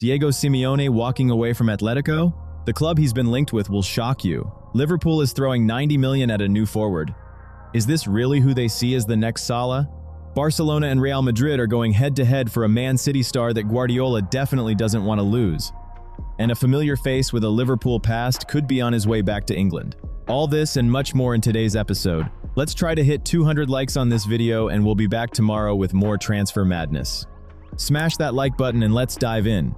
Diego Simeone walking away from Atletico? The club he's been linked with will shock you. Liverpool is throwing 90 million at a new forward. Is this really who they see as the next Salah? Barcelona and Real Madrid are going head-to-head for a Man City star that Guardiola definitely doesn't want to lose. And a familiar face with a Liverpool past could be on his way back to England. All this and much more in today's episode. Let's try to hit 200 likes on this video and we'll be back tomorrow with more transfer madness. Smash that like button and let's dive in.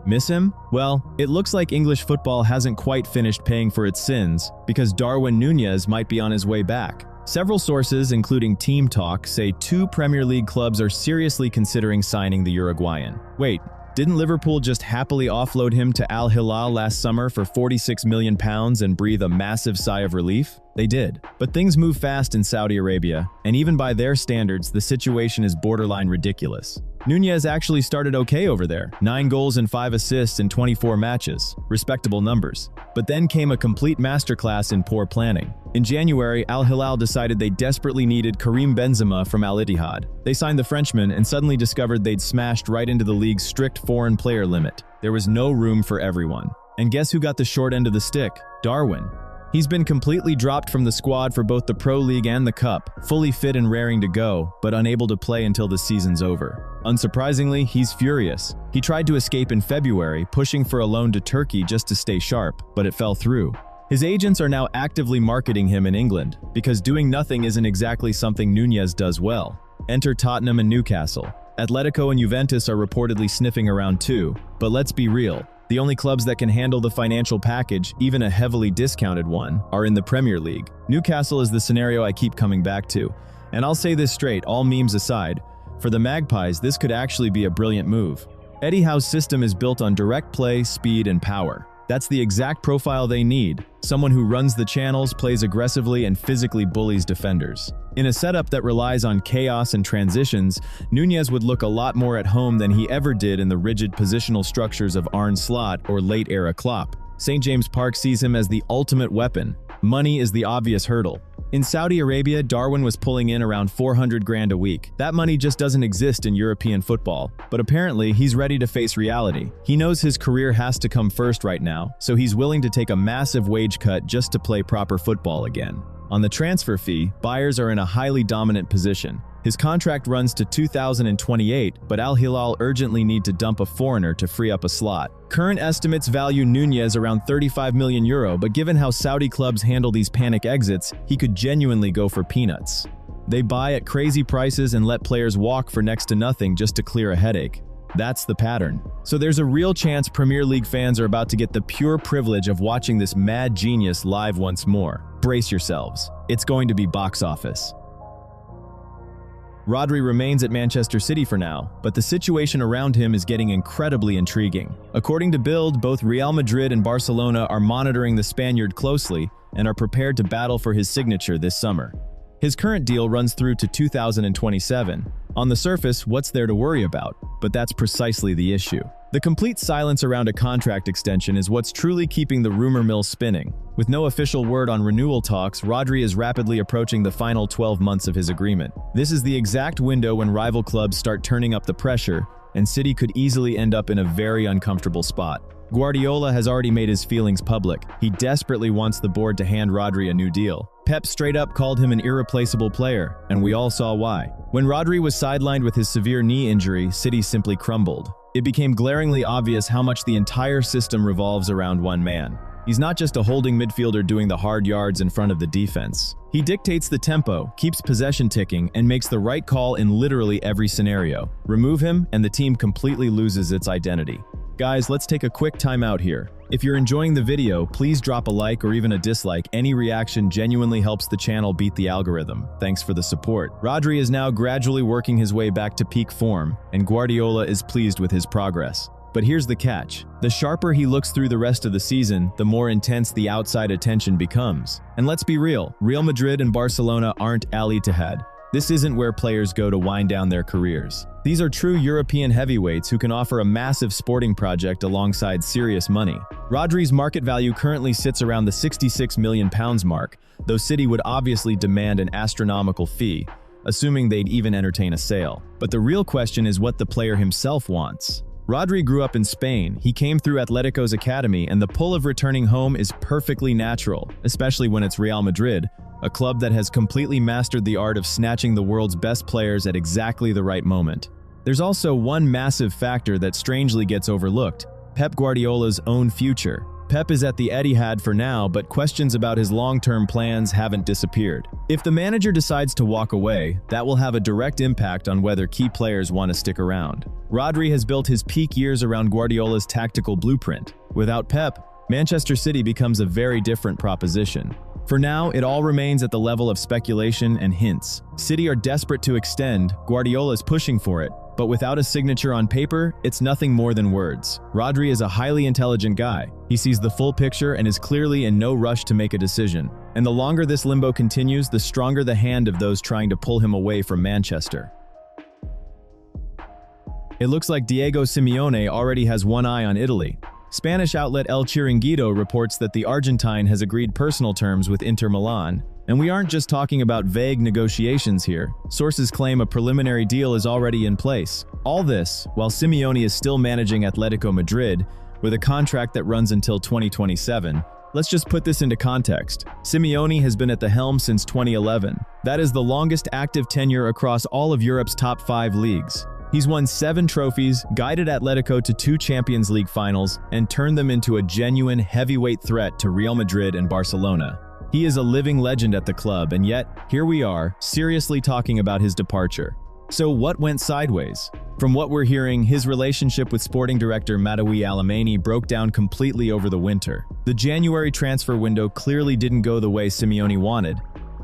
Miss him? Well, it looks like English football hasn't quite finished paying for its sins, because Darwin Núñez might be on his way back. Several sources, including Team Talk, say 2 Premier League clubs are seriously considering signing the Uruguayan. Wait, didn't Liverpool just happily offload him to Al Hilal last summer for £46 million and breathe a massive sigh of relief? They did. But things move fast in Saudi Arabia, and even by their standards, the situation is borderline ridiculous. Núñez actually started okay over there, 9 goals and 5 assists in 24 matches, respectable numbers. But then came a complete masterclass in poor planning. In January, Al Hilal decided they desperately needed Karim Benzema from Al Ittihad. They signed the Frenchman and suddenly discovered they'd smashed right into the league's strict foreign player limit. There was no room for everyone. And guess who got the short end of the stick? Darwin. He's been completely dropped from the squad for both the Pro League and the Cup, fully fit and raring to go, but unable to play until the season's over. Unsurprisingly, he's furious. He tried to escape in February, pushing for a loan to Turkey just to stay sharp, but it fell through. His agents are now actively marketing him in England, because doing nothing isn't exactly something Núñez does well. Enter Tottenham and Newcastle. Atletico and Juventus are reportedly sniffing around too, but let's be real. The only clubs that can handle the financial package, even a heavily discounted one, are in the Premier League. Newcastle is the scenario I keep coming back to. And I'll say this straight, all memes aside, for the Magpies, this could actually be a brilliant move. Eddie Howe's system is built on direct play, speed, and power. That's the exact profile they need. Someone who runs the channels, plays aggressively, and physically bullies defenders. In a setup that relies on chaos and transitions, Núñez would look a lot more at home than he ever did in the rigid positional structures of Arne Slot or late-era Klopp. St. James Park sees him as the ultimate weapon. Money is the obvious hurdle. In Saudi Arabia, Darwin was pulling in around 400 grand a week. That money just doesn't exist in European football. But apparently, he's ready to face reality. He knows his career has to come first right now, so he's willing to take a massive wage cut just to play proper football again. On the transfer fee, buyers are in a highly dominant position. His contract runs to 2028, but Al Hilal urgently need to dump a foreigner to free up a slot. Current estimates value Núñez around €35 million, but given how Saudi clubs handle these panic exits, he could genuinely go for peanuts. They buy at crazy prices and let players walk for next to nothing just to clear a headache. That's the pattern. So there's a real chance Premier League fans are about to get the pure privilege of watching this mad genius live once more. Brace yourselves. It's going to be box office. Rodri remains at Manchester City for now, but the situation around him is getting incredibly intriguing. According to Bild, both Real Madrid and Barcelona are monitoring the Spaniard closely and are prepared to battle for his signature this summer. His current deal runs through to 2027. On the surface, what's there to worry about? But that's precisely the issue. The complete silence around a contract extension is what's truly keeping the rumor mill spinning. With no official word on renewal talks, Rodri is rapidly approaching the final 12 months of his agreement. This is the exact window when rival clubs start turning up the pressure, and City could easily end up in a very uncomfortable spot. Guardiola has already made his feelings public. He desperately wants the board to hand Rodri a new deal. Pep straight up called him an irreplaceable player, and we all saw why. When Rodri was sidelined with his severe knee injury, City simply crumbled. It became glaringly obvious how much the entire system revolves around one man. He's not just a holding midfielder doing the hard yards in front of the defense. He dictates the tempo, keeps possession ticking, and makes the right call in literally every scenario. Remove him, and the team completely loses its identity. Guys, let's take a quick time out here. If you're enjoying the video, please drop a like or even a dislike. Any reaction genuinely helps the channel beat the algorithm. Thanks for the support. Rodri is now gradually working his way back to peak form, and Guardiola is pleased with his progress. But here's the catch. The sharper he looks through the rest of the season, the more intense the outside attention becomes. And let's be real, Real Madrid and Barcelona aren't Al Ittihad. This isn't where players go to wind down their careers. These are true European heavyweights who can offer a massive sporting project alongside serious money. Rodri's market value currently sits around the £66 million mark, though City would obviously demand an astronomical fee. assuming they'd even entertain a sale. But the real question is what the player himself wants. Rodri grew up in Spain, he came through Atletico's academy, and the pull of returning home is perfectly natural, especially when it's Real Madrid, a club that has completely mastered the art of snatching the world's best players at exactly the right moment. There's also one massive factor that strangely gets overlooked: Pep Guardiola's own future. Pep is at the Etihad for now, but questions about his long-term plans haven't disappeared. If the manager decides to walk away, that will have a direct impact on whether key players want to stick around. Rodri has built his peak years around Guardiola's tactical blueprint. Without Pep, Manchester City becomes a very different proposition. For now, it all remains at the level of speculation and hints. City are desperate to extend, Guardiola is pushing for it, but without a signature on paper, it's nothing more than words. Rodri is a highly intelligent guy. He sees the full picture and is clearly in no rush to make a decision. And the longer this limbo continues, the stronger the hand of those trying to pull him away from Manchester. It looks like Diego Simeone already has one eye on Italy. Spanish outlet El Chiringuito reports that the Argentine has agreed personal terms with Inter Milan. And we aren't just talking about vague negotiations here. Sources claim a preliminary deal is already in place. All this, while Simeone is still managing Atletico Madrid, with a contract that runs until 2027. Let's just put this into context. Simeone has been at the helm since 2011. That is the longest active tenure across all of Europe's top 5 leagues. He's won 7 trophies, guided Atletico to 2 Champions League finals, and turned them into a genuine heavyweight threat to Real Madrid and Barcelona. He is a living legend at the club, and yet, here we are, seriously talking about his departure. So what went sideways? From what we're hearing, his relationship with sporting director Matteo Alemany broke down completely over the winter. The January transfer window clearly didn't go the way Simeone wanted.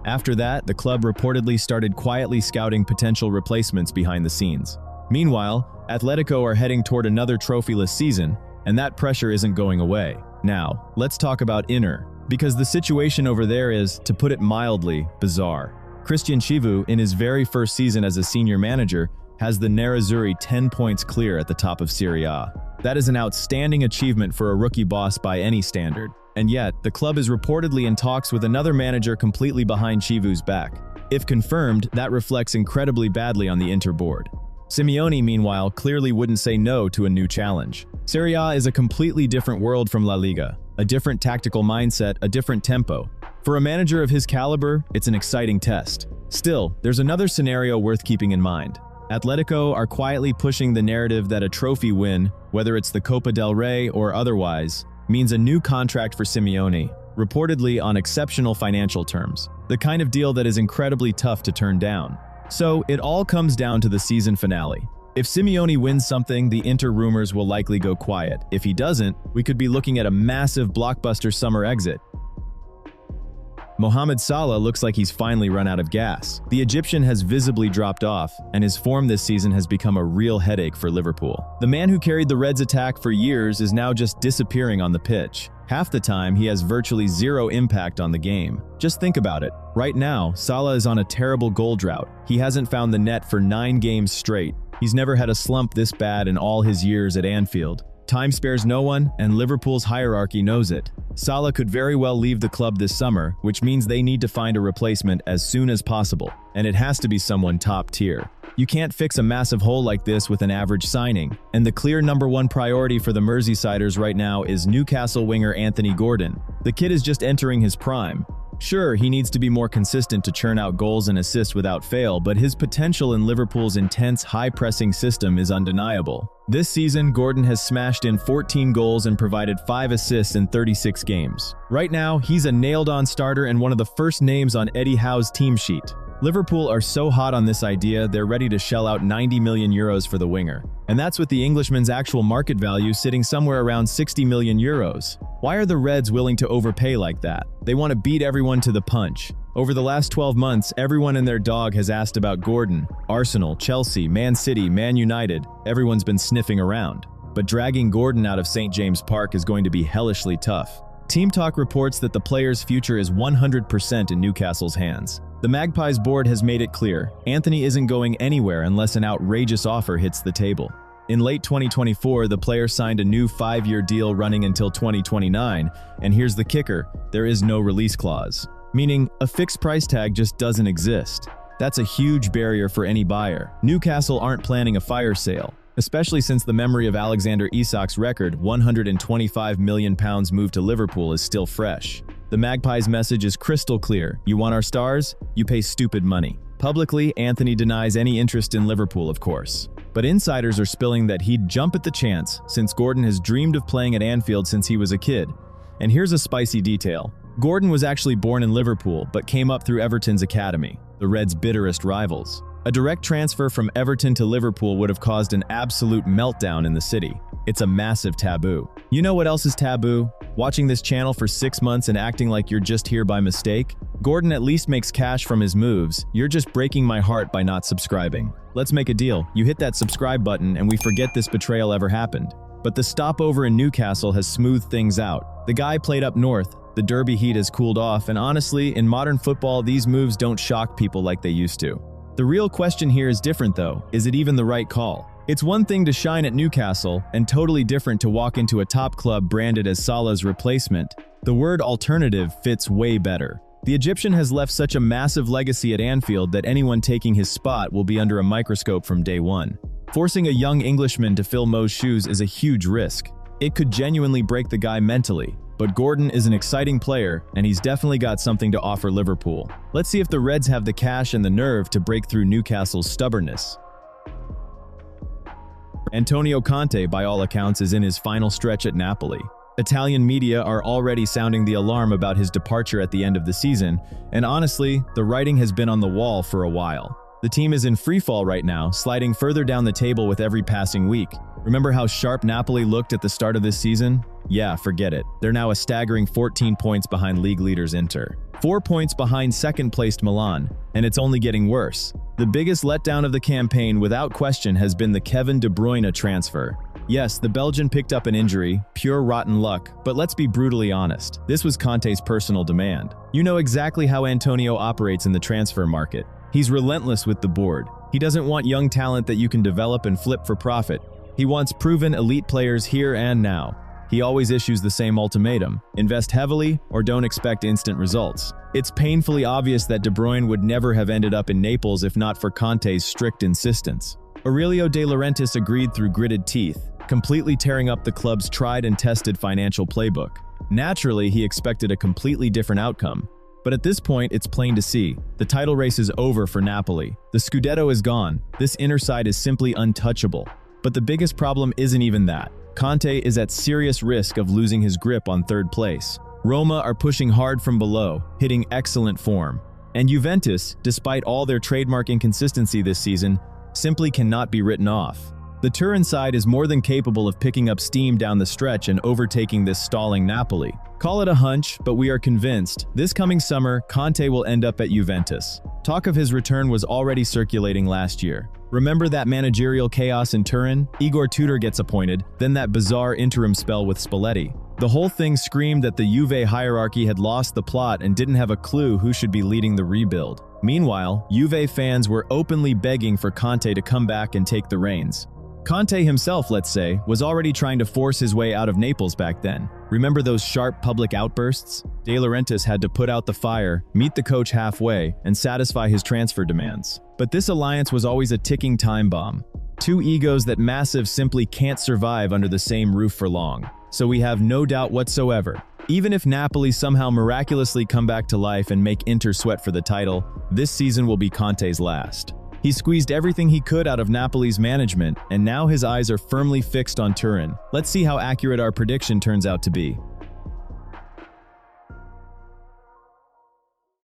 After that, the club reportedly started quietly scouting potential replacements behind the scenes. Meanwhile, Atletico are heading toward another trophyless season, and that pressure isn't going away. Now, let's talk about Inter, because the situation over there is, to put it mildly, bizarre. Christian Chivu, in his very first season as a senior manager, has the Nerazzurri 10 points clear at the top of Serie A. That is an outstanding achievement for a rookie boss by any standard. And yet, the club is reportedly in talks with another manager completely behind Chivu's back. If confirmed, that reflects incredibly badly on the Inter board. Simeone, meanwhile, clearly wouldn't say no to a new challenge. Serie A is a completely different world from La Liga. A different tactical mindset, a different tempo. For a manager of his caliber, it's an exciting test. Still, there's another scenario worth keeping in mind. Atletico are quietly pushing the narrative that a trophy win, whether it's the Copa del Rey or otherwise, means a new contract for Simeone, reportedly on exceptional financial terms. The kind of deal that is incredibly tough to turn down. So, it all comes down to the season finale. If Simeone wins something, the Inter rumors will likely go quiet. If he doesn't, we could be looking at a massive blockbuster summer exit. Mohamed Salah looks like he's finally run out of gas. The Egyptian has visibly dropped off, and his form this season has become a real headache for Liverpool. The man who carried the Reds' attack for years is now just disappearing on the pitch. Half the time, he has virtually zero impact on the game. Just think about it. Right now, Salah is on a terrible goal drought. He hasn't found the net for 9 games straight. He's never had a slump this bad in all his years at Anfield. Time spares no one, and Liverpool's hierarchy knows it. Salah could very well leave the club this summer, which means they need to find a replacement as soon as possible, and it has to be someone top tier. You can't fix a massive hole like this with an average signing, and the clear #1 priority for the Merseysiders right now is Newcastle winger Anthony Gordon. The kid is just entering his prime. Sure, he needs to be more consistent to churn out goals and assists without fail, but his potential in Liverpool's intense, high-pressing system is undeniable. This season, Gordon has smashed in 14 goals and provided 5 assists in 36 games. Right now, he's a nailed-on starter and one of the first names on Eddie Howe's team sheet. Liverpool are so hot on this idea, they're ready to shell out €90 million for the winger. And that's with the Englishman's actual market value sitting somewhere around €60 million. Why are the Reds willing to overpay like that? They want to beat everyone to the punch. Over the last 12 months, everyone and their dog has asked about Gordon. Arsenal, Chelsea, Man City, Man United, everyone's been sniffing around. But dragging Gordon out of St. James Park is going to be hellishly tough. Team Talk reports that the player's future is 100% in Newcastle's hands. The Magpies board has made it clear, Anthony isn't going anywhere unless an outrageous offer hits the table. In late 2024, the player signed a new 5-year deal running until 2029, and here's the kicker, there is no release clause. Meaning, a fixed price tag just doesn't exist. That's a huge barrier for any buyer. Newcastle aren't planning a fire sale, especially since the memory of Alexander Isak's record £125 million move to Liverpool is still fresh. The Magpies' message is crystal clear. You want our stars? You pay stupid money. Publicly, Anthony denies any interest in Liverpool, of course. But insiders are spilling that he'd jump at the chance, since Gordon has dreamed of playing at Anfield since he was a kid. And here's a spicy detail. Gordon was actually born in Liverpool, but came up through Everton's academy, the Reds' bitterest rivals. A direct transfer from Everton to Liverpool would have caused an absolute meltdown in the city. It's a massive taboo. You know what else is taboo? Watching this channel for 6 months and acting like you're just here by mistake? Gordon at least makes cash from his moves. You're just breaking my heart by not subscribing. Let's make a deal. You hit that subscribe button and we forget this betrayal ever happened. But the stopover in Newcastle has smoothed things out. The guy played up north, the derby heat has cooled off, and honestly, in modern football, these moves don't shock people like they used to. The real question here is different though. Is it even the right call? It's one thing to shine at Newcastle, and totally different to walk into a top club branded as Salah's replacement. The word alternative fits way better. The Egyptian has left such a massive legacy at Anfield that anyone taking his spot will be under a microscope from day one. Forcing a young Englishman to fill Mo's shoes is a huge risk. It could genuinely break the guy mentally. But Gordon is an exciting player, and he's definitely got something to offer Liverpool. Let's see if the Reds have the cash and the nerve to break through Newcastle's stubbornness. Antonio Conte, by all accounts, is in his final stretch at Napoli. Italian media are already sounding the alarm about his departure at the end of the season, and honestly, the writing has been on the wall for a while. The team is in freefall right now, sliding further down the table with every passing week. Remember how sharp Napoli looked at the start of this season? Yeah, forget it. They're now a staggering 14 points behind league leaders Inter. 4 points behind second-placed Milan, and it's only getting worse. The biggest letdown of the campaign, without question, has been the Kevin De Bruyne transfer. Yes, the Belgian picked up an injury, pure rotten luck, but let's be brutally honest. This was Conte's personal demand. You know exactly how Antonio operates in the transfer market. He's relentless with the board. He doesn't want young talent that you can develop and flip for profit. He wants proven elite players here and now. He always issues the same ultimatum: invest heavily or don't expect instant results. It's painfully obvious that De Bruyne would never have ended up in Naples if not for Conte's strict insistence. Aurelio De Laurentiis agreed through gritted teeth, completely tearing up the club's tried and tested financial playbook. Naturally, he expected a completely different outcome. But at this point, it's plain to see. The title race is over for Napoli. The Scudetto is gone. This inner side is simply untouchable. But the biggest problem isn't even that. Conte is at serious risk of losing his grip on third place. Roma are pushing hard from below, hitting excellent form. And Juventus, despite all their trademark inconsistency this season, simply cannot be written off. The Turin side is more than capable of picking up steam down the stretch and overtaking this stalling Napoli. Call it a hunch, but we are convinced this coming summer, Conte will end up at Juventus. Talk of his return was already circulating last year. Remember that managerial chaos in Turin? Igor Tudor gets appointed, then that bizarre interim spell with Spalletti. The whole thing screamed that the Juve hierarchy had lost the plot and didn't have a clue who should be leading the rebuild. Meanwhile, Juve fans were openly begging for Conte to come back and take the reins. Conte himself, let's say, was already trying to force his way out of Naples back then. Remember those sharp public outbursts? De Laurentiis had to put out the fire, meet the coach halfway, and satisfy his transfer demands. But this alliance was always a ticking time bomb. Two egos that massive simply can't survive under the same roof for long. So we have no doubt whatsoever. Even if Napoli somehow miraculously come back to life and make Inter sweat for the title, this season will be Conte's last. He squeezed everything he could out of Napoli's management, and now his eyes are firmly fixed on Turin. Let's see how accurate our prediction turns out to be.